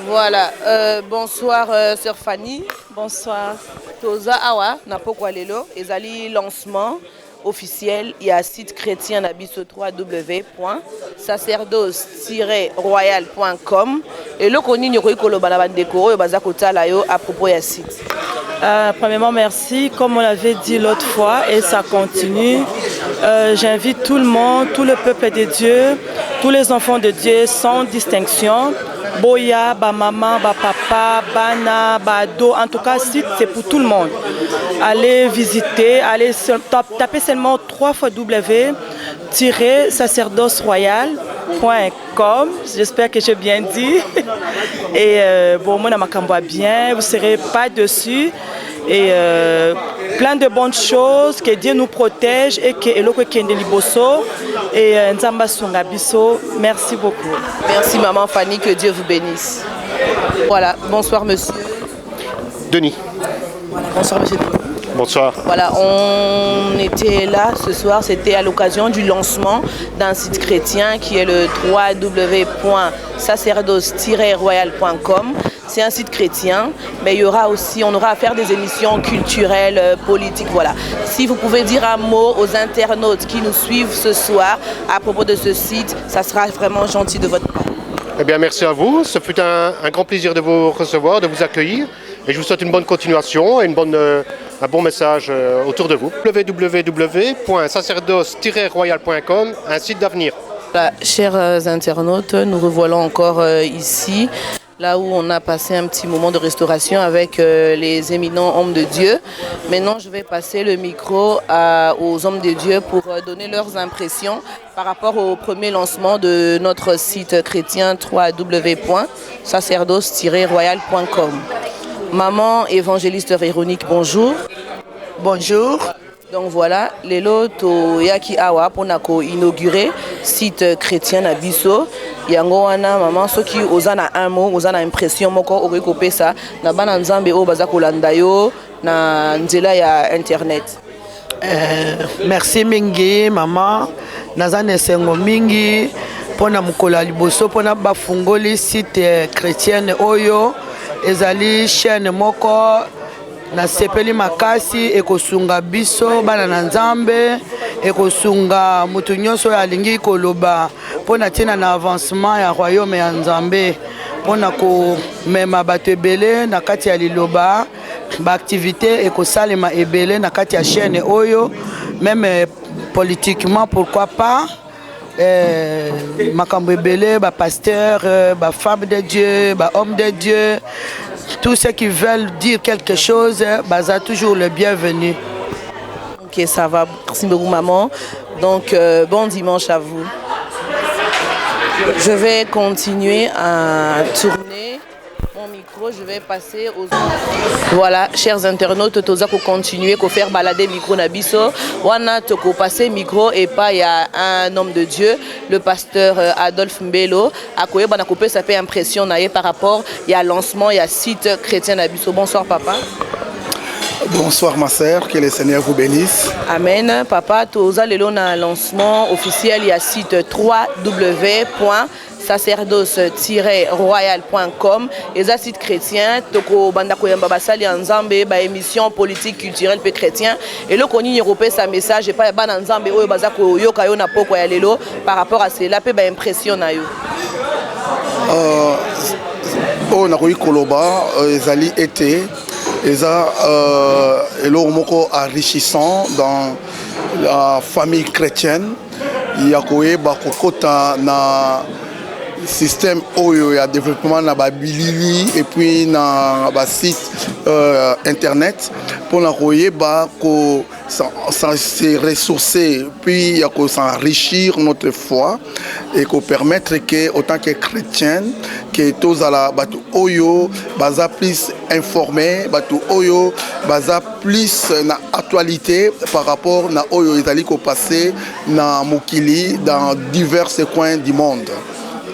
Voilà, bonsoir Sœur Fanny. Bonsoir. Toza Awa, Napokwa Lelo, Ezali lancement officiel, il y a site chrétien Nabiso www.sacerdoce-royal.com et le koni nyoko ikolo balaban décoro bazakota layo à propos ya site. Premièrement, merci. Comme on l'avait dit l'autre fois, et ça continue, j'invite tout le monde, tout le peuple de Dieu, tous les enfants de Dieu sans distinction. Boya, ba maman, ba papa, bana, bado, en tout cas, c'est pour tout le monde. Allez visiter, allez taper seulement 3 fois w-sacerdoce-royal.com. J'espère que j'ai bien dit. Et bon, moi, je bien, vous ne serez pas dessus. Et plein de bonnes choses, que Dieu nous protège et que Eloko Kende Liboso et Nzamba Songabiso. Merci beaucoup. Merci maman Fanny, que Dieu vous bénisse. Voilà, bonsoir monsieur. Denis. Voilà, bonsoir monsieur Denis. Bonsoir. Voilà, on était là ce soir, c'était à l'occasion du lancement d'un site chrétien qui est le www.sacerdoce-royal.com. C'est un site chrétien, mais il y aura aussi, on aura à faire des émissions culturelles, politiques, voilà. Si vous pouvez dire un mot aux internautes qui nous suivent ce soir à propos de ce site, ça sera vraiment gentil de votre part. Eh bien, merci à vous. Ce fut un grand plaisir de vous recevoir, de vous accueillir. Et je vous souhaite une bonne continuation et un bon message autour de vous. www.sacerdoce-royal.com, un site d'avenir. Voilà, chers internautes, nous revoilà encore ici, là où on a passé un petit moment de restauration avec les éminents hommes de Dieu. Maintenant, je vais passer le micro aux hommes de Dieu pour donner leurs impressions par rapport au premier lancement de notre site chrétien www.sacerdoce-royal.com. Maman évangéliste Véronique, bonjour. Bonjour. Donc voilà, lelo to yaki awa ponako inauguré site chrétien na biso. Yango wana maman soki ozana un mot, ozana impression moko okokope ça na bana nzambe o baza kolanda yo na nzela ya internet. Merci mingi maman. Nazane sengo mingi pona mukola liboso pona bafungoli site chrétienne oyo ezali chaîne moko na sepeli makasi ekosunga biso bana na nzambe ekosunga mutu nyonso alingi koloba pona tina na avancement ya royaume ya nzambe pona ko mema bato ebele na kati ya liloba ba activité ekosalema ebele na kati ya chaîne oyo même politiquement pourquoi pas makambo ebele ba pasteur ba femme de Dieu ba homme de Dieu, tous ceux qui veulent dire quelque chose, baza toujours le bienvenu. Ok, ça va. Merci beaucoup maman. Donc bon dimanche à vous. Je vais continuer à tourner mon micro. Je vais passer aux... Voilà, chers internautes, toza ko continuer, ko faire balader micro na biso. Wana toko passer micro et pas il y a un homme de Dieu, le pasteur Adolphe Mbelo. Akoye bana kopé ça fait impression naie par rapport il y a lancement, il y a site chrétien na biso. Bonsoir papa. Bonsoir ma sœur, que le Seigneur vous bénisse. Amen. Papa, toza lelo na lancement officiel, il y a site www.sacerdoce-royal.com et ça site chrétien toko banda koyamba basali nzambe ba émission politique culturelle pe chrétien et le koni européen sa message et pas bana nzambe oyo bazako yoka yo na poko ya lelo par rapport à cela pe ba impression na yo. On a eu koloba ezali été eza eloko enrichissant dans la famille chrétienne yakoye ba kokota na système oyo ya développement na babilili et puis na ba site internet pour na koyeba ko se ressourcer puis ya ko s'enrichir notre foi et ko permettre que autant que chrétien que tous à la batu oyo baza plus informé batu oyo baza plus na actualité par rapport na oyo ezali ko passer na mokili dans divers coins du monde.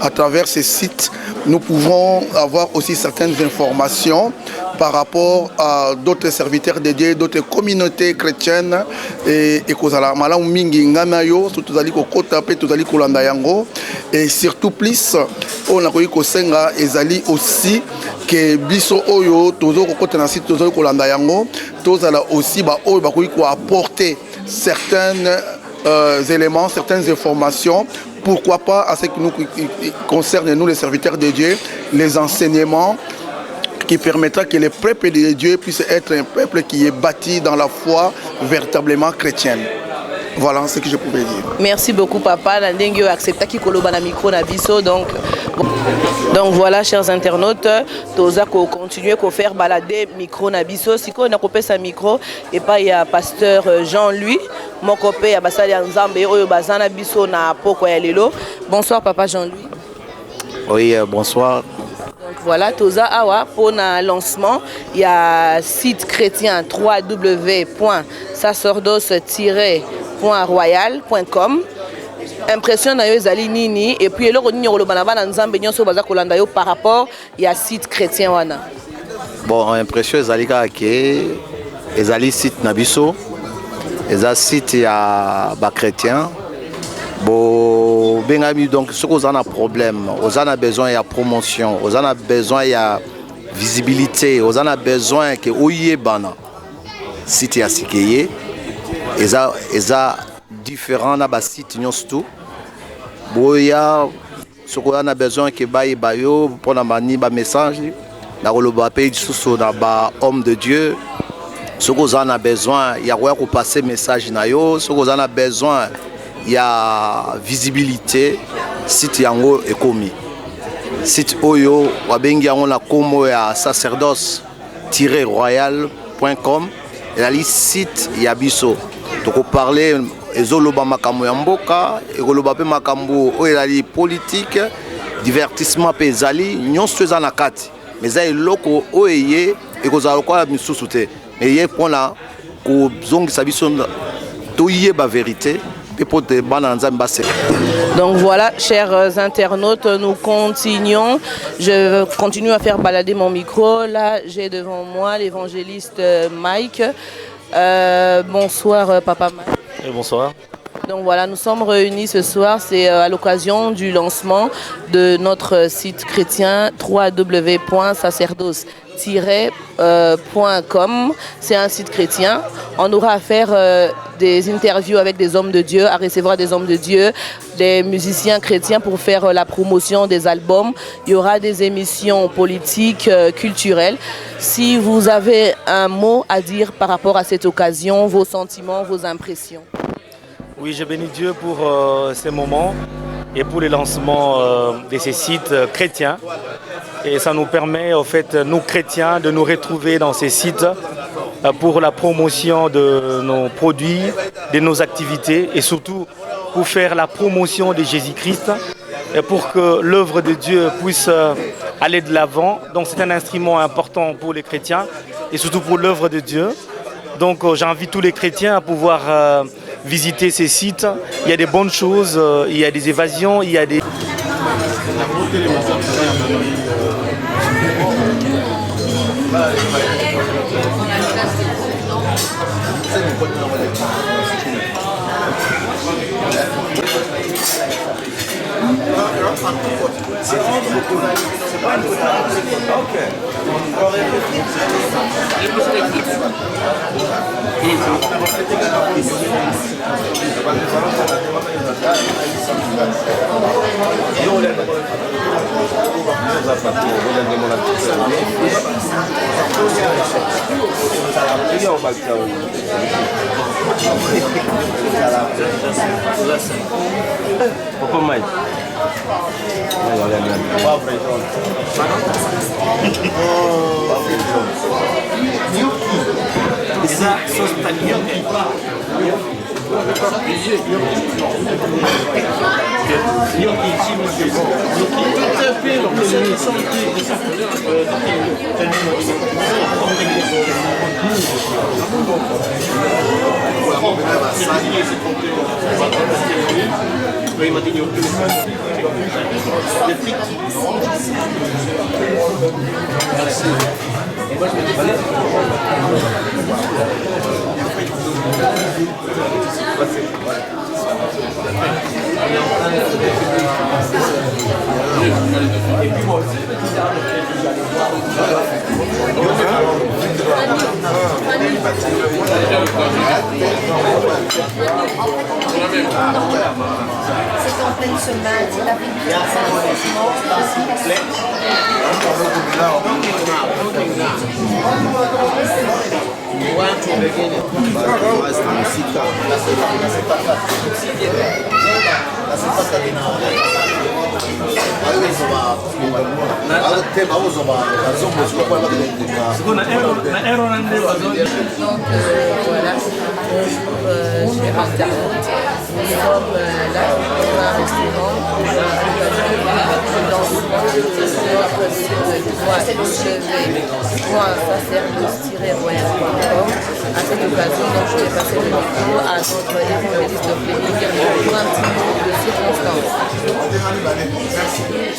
À travers ces sites, nous pouvons avoir aussi certaines informations par rapport à d'autres serviteurs dédiés, d'autres communautés chrétiennes et surtout plus on a connu kosenga ezali aussi que biso oyo tozo kokota na site tozo kolanda yango tozala aussi ba oyo ba koyi ko apporter certains éléments, certaines informations. Pourquoi pas à ce qui nous concerne, nous les serviteurs de Dieu, les enseignements qui permettra que le peuple de Dieu puisse être un peuple qui est bâti dans la foi véritablement chrétienne. Voilà ce que je pouvais dire. Merci beaucoup papa. Nandengyo accepta ki koloba na micro na biso donc voilà chers internautes, toza ko continuer ko faire balader micro na biso siko na kopesa sa micro et pas il y a pasteur Jean-Louis mokope ya basali ya Nzambe oyo bazana biso na poko ya lelo. Bonsoir papa Jean-Louis. Oui, bonsoir. Donc voilà, toza awa pour un lancement, il y a site chrétien www.sacerdoce-royal.com. Impression na yo ezali nini et puis eloko nini koloba na bana Nzambe nyonso baza kolanda yo par rapport ya site chrétien wana. Bon, impression ezali kaka ke ezali site na biso. Eza site ya ba chrétien. Bon, bengami donc ce qu'on a un problème, on a besoin de promotion, on a besoin de visibilité, on a besoin que oye bana site ya sikeye, eza différent na ba site nyonso. Boya ce qu'on a besoin que baye bayo pour na mani ba message na koloba pe sous na ba homme de Dieu. Ce qu'on a besoin, il y a quoi pour passer message na yo, ce qu'on a besoin il y a visibilité site yango ekomi site oyo wabengi yango na komo ya sacerdoce-royal.com ezali site ya biso toko parler ezoloba makambo ya mboka ekoloba pe makambo oyo ezali politique divertissement pe ezali nyonso eza na kati mais eza eloko oyo ye ekozala lokola misusu te mais ye mpona kozongisa biso toyeba vérité. Donc voilà, chers internautes, nous continuons. Je continue à faire balader mon micro. Là, j'ai devant moi l'évangéliste Mike. Bonsoir, papa Mike. Et bonsoir. Donc voilà, nous sommes réunis ce soir, c'est à l'occasion du lancement de notre site chrétien www.sacerdoce-royal.com. C'est un site chrétien. On aura à faire des interviews avec des hommes de Dieu, à recevoir des hommes de Dieu, des musiciens chrétiens pour faire la promotion des albums. Il y aura des émissions politiques, culturelles. Si vous avez un mot à dire par rapport à cette occasion, vos sentiments, vos impressions. Oui, je bénis Dieu pour ces moments et pour le lancement de ces sites chrétiens. Et ça nous permet, en fait, nous chrétiens, de nous retrouver dans ces sites pour la promotion de nos produits, de nos activités et surtout pour faire la promotion de Jésus-Christ et pour que l'œuvre de Dieu puisse aller de l'avant. Donc c'est un instrument important pour les chrétiens et surtout pour l'œuvre de Dieu. Donc j'invite tous les chrétiens à pouvoir visiter ces sites. Il y a des bonnes choses, il y a des évasions, il y a des... C'est en pleine semaine, c'est la Donc voilà, bonjour chers internautes, nous sommes là dans un restaurant dans notre site www.sacerdoce-royal.com. À cette occasion, donc, je vais passer le micro à notre évangéliste Fleming pour un petit mot de circonstance.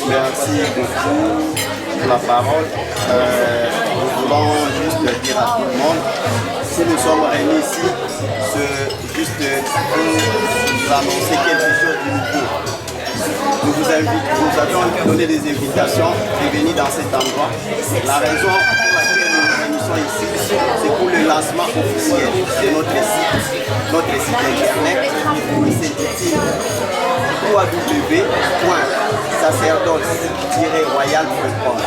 Merci pour la parole. Nous voulons juste dire à tout le monde, si nous sommes réunis ici, c'est juste pour vous annoncer quelque chose de nouveau. Nous avions donné des invitations de venir dans cet endroit. La raison pour laquelle nous nous réunissons ici, c'est pour le lancement officiel de notre site internet qui s'intitule www.sacerdoce-royal.com.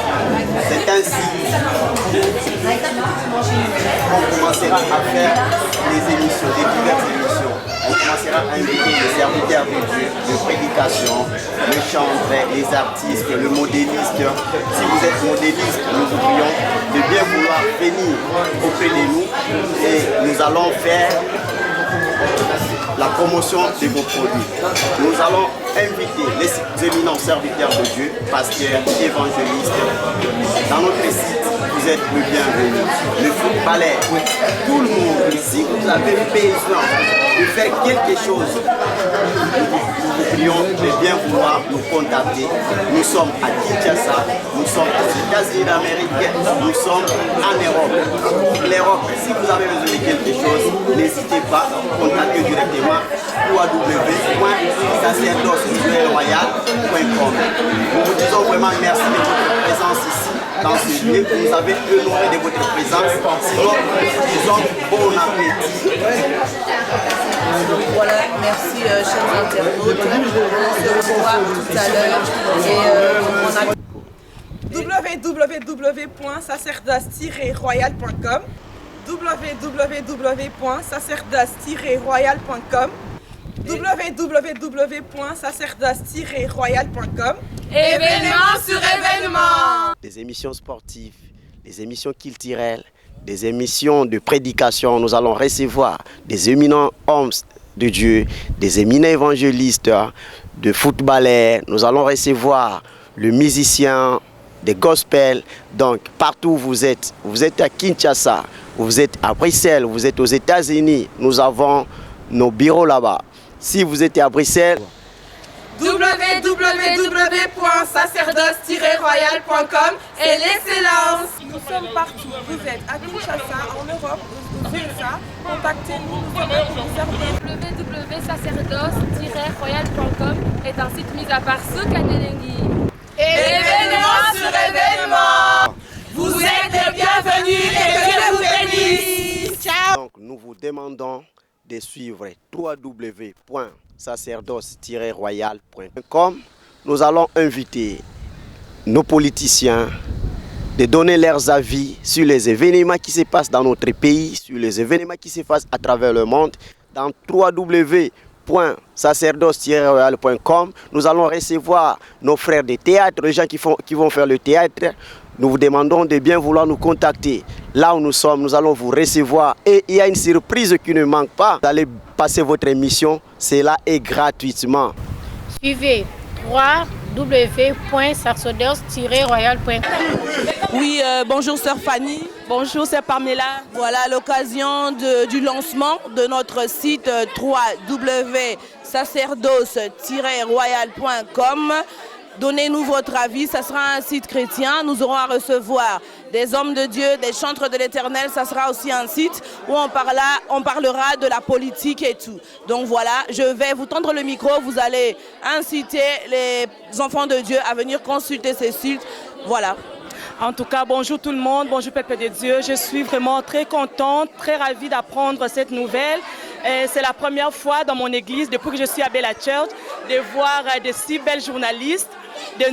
C'est un site on commencera à faire des émissions, des diverses émissions. On commencera à inviter les serviteurs de Dieu, de prédication, les chantres, les artistes, le modéliste. Si vous êtes modéliste, nous vous prions de bien vouloir venir auprès de nous et nous allons faire la promotion de vos produits. Nous allons inviter les éminents serviteurs de Dieu, pasteurs, évangélistes. Dans notre site, vous êtes le bienvenu. Le footballeur, tout le monde, si vous avez besoin de faire quelque chose, nous vous prions de bien vouloir nous contacter. Nous sommes à Kinshasa, nous sommes aux États-Unis d'Amérique, nous sommes en Europe. L'Europe, si vous avez besoin de quelque chose, n'hésitez pas à contacter directement www.sacerdoce-royal.com. Nous vous disons vraiment merci de votre présence ici, dans ce lieu. Vous nous avez honoré de votre présence. Sinon, nous disons bon appétit. Donc voilà, merci chers internautes. On se revoit tout à l'heure. www.sacerdoce-royal.com www.sacerdoce-royal.com www.sacerdoce-royal.com. Événement sur événement. Des émissions sportives, des émissions culturelles, des émissions de prédication. Nous allons recevoir des éminents hommes de Dieu, des éminents évangélistes, de footballeurs. Nous allons recevoir le musicien, des gospels. Donc partout où vous êtes à Kinshasa, vous êtes à Bruxelles, vous êtes aux États-Unis, nous avons nos bureaux là-bas. Si vous êtes à Bruxelles, www.sacerdoce-royal.com et l'excellence. Nous sommes partout. Vous êtes à Kinshasa, en Europe, aux USA. Contactez-nous, nous sommes là pour vous servir. www.sacerdoce-royal.com est un site mis à part sous Kanelengi. Événement sur événement. Vous êtes les bienvenus et que Dieu vous bénisse. Ciao. Donc nous vous demandons de suivre www.sacerdoce-royal.com. Nous allons inviter nos politiciens de donner leurs avis sur les événements qui se passent dans notre pays, sur les événements qui se passent à travers le monde. Dans www.sacerdoce-royal.com, nous allons recevoir nos frères de théâtre, les gens qui vont faire le théâtre. nous vous demandons de bien vouloir nous contacter. Là où nous sommes, nous allons vous recevoir. Et il y a une surprise qui ne manque pas. Vous allez passer votre émission, cela est gratuitement. Suivez www.sacerdoce-royal.com. Oui, bonjour sœur Fanny. Bonjour, c'est Pamela. Voilà l'occasion du lancement de notre site www.sacerdoce-royal.com. Donnez-nous votre avis, ça sera un site chrétien. Nous aurons à recevoir des hommes de Dieu, des chantres de l'Éternel. Ça sera aussi un site où on parlera de la politique et tout. Donc voilà, je vais vous tendre le micro. Vous allez inciter les enfants de Dieu à venir consulter ces sites. Voilà. En tout cas, bonjour tout le monde, bonjour peuple de Dieu. Je suis vraiment très contente, très ravie d'apprendre cette nouvelle. C'est la première fois dans mon église, depuis que je suis à Bella Church, de voir de si belles journalistes, de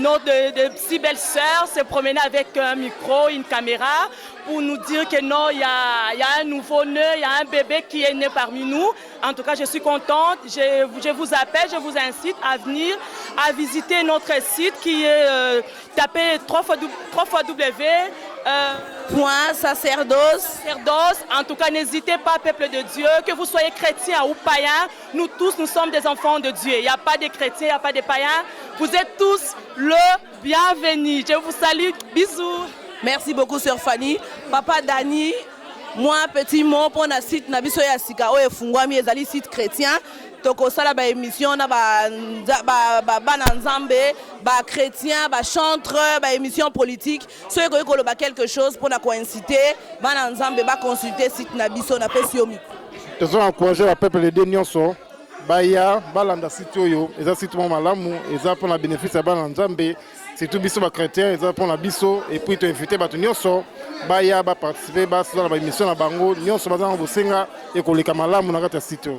si belles sœurs se promener avec un micro, une caméra, pour nous dire que non, il y a un nouveau-né, il y a un bébé qui est né parmi nous. En tout cas, je suis contente. Je vous appelle, je vous incite à venir, à visiter notre site qui est tapé www.sacerdoce. En tout cas, n'hésitez pas, peuple de Dieu, que vous soyez chrétiens ou païens, nous tous, nous sommes des enfants de Dieu. Il n'y a pas de chrétiens, il n'y a pas de païens. Vous êtes tous le bienvenu. Je vous salue. Bisous. Merci beaucoup, sœur Fanny. Papa Dani, moi, petit mot pour le site Nabiso Yasika, où est Fungwami, ezali site chrétien. Toko sala ba émission na ba nzambe, ba chrétien, ba chantre, ba émission politique. Ceux qui ont quelque chose pour la coïnciter, ba nzambe ba consulter site Nabiso na pesiomi. Nous avons encouragé le peuple de Nyonso. Baya, balanda site yo, eza site mo malamu, eza pour la bénéfice ya ba nzambe. C'est tout biso ba chrétien, ils pour la biso et puis tu invité ba nyonso baya ba participer ba sur la émission na bango nyonso bazanga bosenga et ko leka malamu na kata site.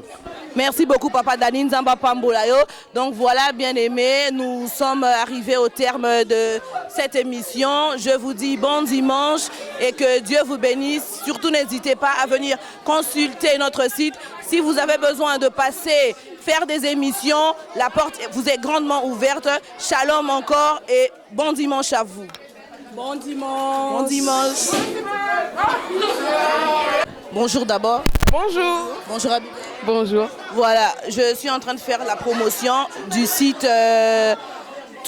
Merci beaucoup Papa Dani Nzamba Pambolayo. Donc voilà, bien aimés, nous sommes arrivés au terme de cette émission. Je vous dis bon dimanche et que Dieu vous bénisse. Surtout n'hésitez pas à venir consulter notre site. Si vous avez besoin de passer, faire des émissions, la porte vous est grandement ouverte. Shalom encore et bon dimanche à vous. Bon dimanche. Bon dimanche. Bonjour d'abord. Bonjour. Bonjour Abidjan. Bonjour. Voilà, je suis en train de faire la promotion du site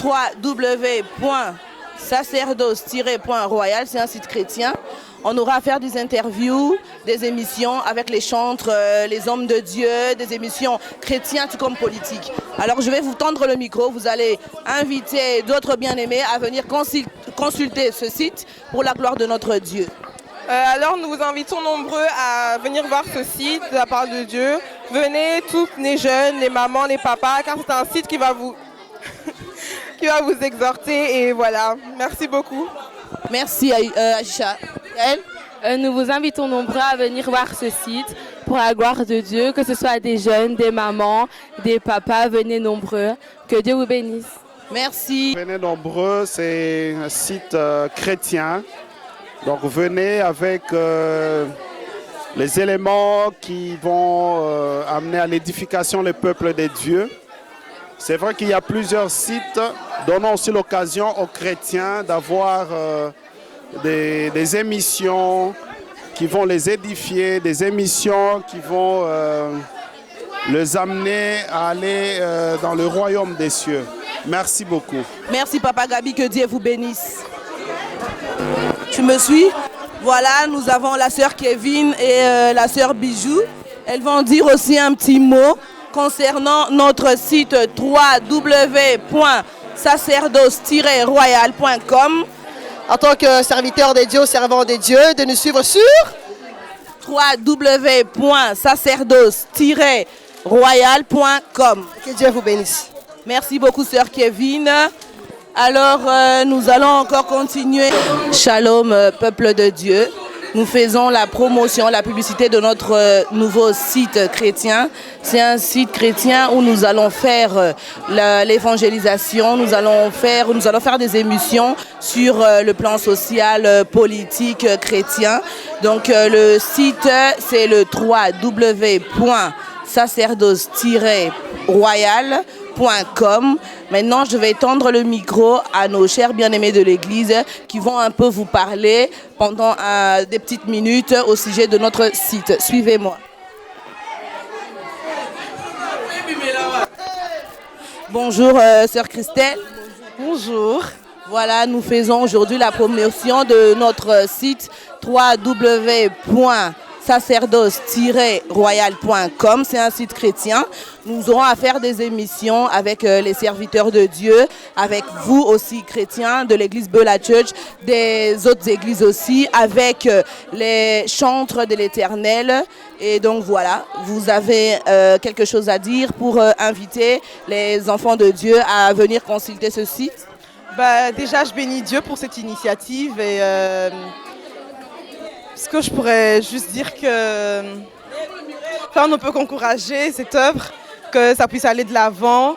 www.sacerdoce-royal. C'est un site chrétien. On aura à faire des interviews, des émissions avec les chantres, les hommes de Dieu, des émissions chrétiennes tout comme politiques. Alors je vais vous tendre le micro, vous allez inviter d'autres bien-aimés à venir consulter ce site pour la gloire de notre Dieu. Alors nous vous invitons nombreux à venir voir ce site de la part de Dieu. Venez tous les jeunes, les mamans, les papas, car c'est un site qui va vous qui va vous exhorter et voilà. Merci beaucoup. Merci Aïcha. Nous vous invitons nombreux à venir voir ce site pour la gloire de Dieu, que ce soit des jeunes, des mamans, des papas, venez nombreux. Que Dieu vous bénisse. Merci. Venez nombreux, c'est un site chrétien. Donc venez avec les éléments qui vont amener à l'édification le peuple de Dieu. C'est vrai qu'il y a plusieurs sites, donnant aussi l'occasion aux chrétiens d'avoir des émissions qui vont les édifier, des émissions qui vont les amener à aller dans le royaume des cieux. Merci beaucoup. Merci Papa Gabi, que Dieu vous bénisse. Tu me suis? Voilà, nous avons la sœur Kevin et la sœur Bijou. Elles vont dire aussi un petit mot concernant notre site www.sacerdoce-royal.com. En tant que serviteur de Dieu, servant de Dieu, de nous suivre sur www.sacerdoce-royal.com. Que Dieu vous bénisse. Merci beaucoup sœur Kevin. Alors nous allons encore continuer. Shalom peuple de Dieu. Nous faisons la promotion, la publicité de notre nouveau site chrétien. C'est un site chrétien où nous allons faire l'évangélisation, nous allons faire des émissions sur le plan social, politique, chrétien. Donc le site, c'est le www.sacerdoce-royal.com. royal.com. Maintenant, je vais tendre le micro à nos chers bien-aimés de l'Église qui vont un peu vous parler pendant des petites minutes au sujet de notre site. Suivez-moi. Bonjour, sœur Christelle. Bonjour. Voilà, nous faisons aujourd'hui la promotion de notre site www.sacerdoce-royal.com. C'est un site chrétien. Nous aurons à faire des émissions avec les serviteurs de Dieu, avec vous aussi chrétiens de l'église Beulah Church, des autres églises aussi, avec les chantres de l'Éternel. Et donc voilà, vous avez quelque chose à dire pour inviter les enfants de Dieu à venir consulter ce site? Déjà, je bénis Dieu pour cette initiative et ce que je pourrais juste dire que on ne peut qu'encourager cette œuvre, que ça puisse aller de l'avant,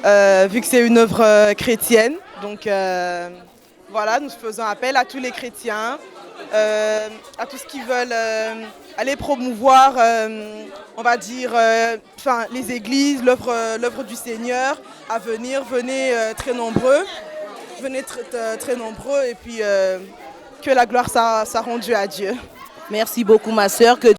vu que c'est une œuvre chrétienne. Donc voilà, nous faisons appel à tous les chrétiens, à tous qui veulent aller promouvoir, on va dire, les églises, l'œuvre du Seigneur, à venir. Venez très nombreux. Venez très nombreux et puis que la gloire soit rendue à Dieu. Merci beaucoup ma sœur.